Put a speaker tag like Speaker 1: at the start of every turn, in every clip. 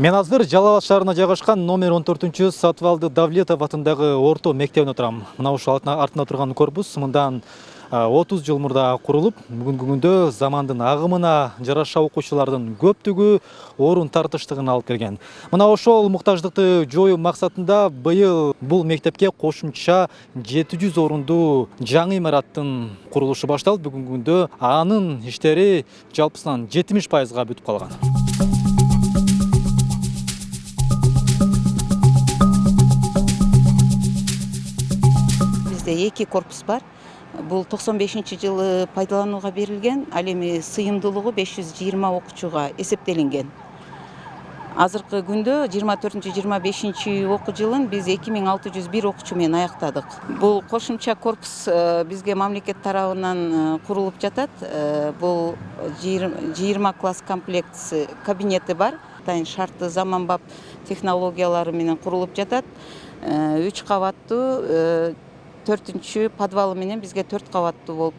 Speaker 1: Мен азыр Жалал Абад шаарына жайгашкан номер 14 Сатыбалды Давлетов атындагы орто мектебинде турам. Мына ушул артында турган корпус мындан 30 жыл мурда курулуп, бүгүнкү күндө замандын агымына жараша окуучулардын көптүгү орун тартыштыгын алып келген. Мына ошол муктаждыкты жоюу максатында быйыл бул мектепке кошумча 700 орундуу жаңы имараттын курулушу башталып, бүгүнкү күндө анын иштери жалпысынан 70%га бүтүп калган.
Speaker 2: Bizde 2 корпус бар. Бұл 95-жылы пайдаланууга берилген, ал эми сыйымдуулугу 520 окуучуга эсептелинген. Азыркы күндө 24-25 окуу жылын биз 2601 окуучу менен аяктадык. Бул кошумча корпус бизге мамлекет тарабынан курулуп жатат. Бул 20 класс комплекти кабинети бар. Шартты заманбап технологиялары менен курулуп жатат. 3 кабаттуу 4-чү подвалы менен бизге 4 кабаттуу болуп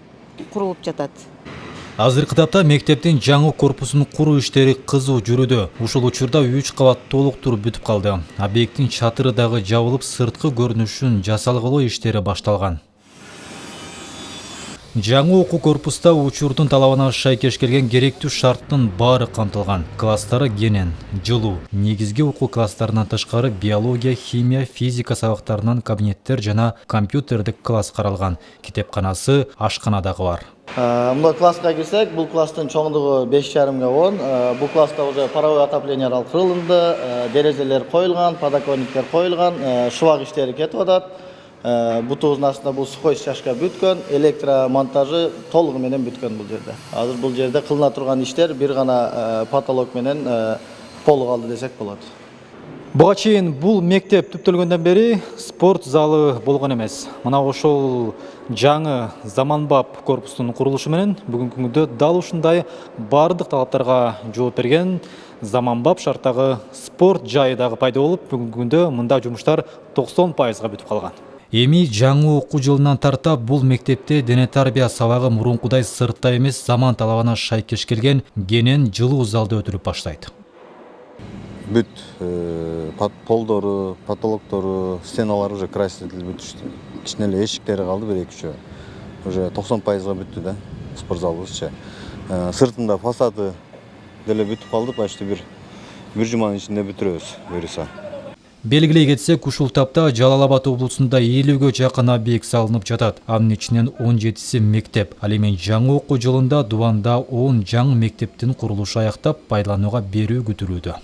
Speaker 2: курулуп жатат.
Speaker 1: Азыркы тапта мектептин жаңы корпусун куруу иштери кызуу жүрүүдө. Ушул учурда 3 кабат толуктуруп бүтүп калды. Объекттин чатыры дагы жабылып, сырткы көрүнүшүн жасалгылоо иштери башталган. Жаңы окуу корпуста учурдун талабына шайкеш келген керектүү шарттын баары камтылган. Класстары кенен, жылуу, негизги окуу класстарынан тышкары биология, химия, физика сабактарынан кабинеттер жана компьютердик класс каралган. Китепканасы, ашкана дагы бар.
Speaker 3: Мына класска кирсек, бул класстын чоңдугу 5,5 вон. Бул класста уже паровой отопление курулунду, дерезелер коюлган, подоконниктер коюлган, шубак иштери кетип атат. Бутубуздун астында бул сухой стяжка бүткөн, электромонтажы толугу менен бүткөн бул жерде. Азыр бул жерде кылына турган иштер бир гана потолок менен полу калды десек болот.
Speaker 1: Буга чейин бул мектеп түптөлгөндөн бери спорт залы болгон эмес. Мына ошол жаңы заманбап корпустун курулушу менен бүгүнкү күндө дал ушундай бардык талаптарга жооп берген заманбап шарттагы спорт жайы дагы пайда болуп, бүгүнкү күндө мында жумуштар 90%га бүтүп калган. Эми жаңы окуу жылынан тарта бул мектепте дене тарбия сабагы мурункудай сыртта эмес, заман талабына шайкеш келген кенен жылуу залда өтүлүп баштайт.
Speaker 4: Бүт полдору, потолоктору, стеналары уже краситель бүтүштү. Кичине эле эшиктери калды, бир экичөө. Уже 90%га бүттү да спортзалыбызчы. Сыртында фасады деле бүтүп калды, почти бир жуманын ичинде бүтүрөбүз, буюрса.
Speaker 1: Белгилей кетсек, ушул тапта Жалал Абад облусунда 50ге жакын объект салынып жатат. Анын ичинен 17си мектеп. Ал эми жаңы окуу жылында Дубанда 10 жаңы мектептин курулушу аяктап, пайдаланууга берүү күтүлүүдө.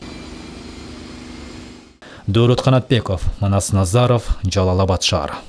Speaker 1: Дөрөт Канатбеков, Манас Назаров, Жалал Абад шаары.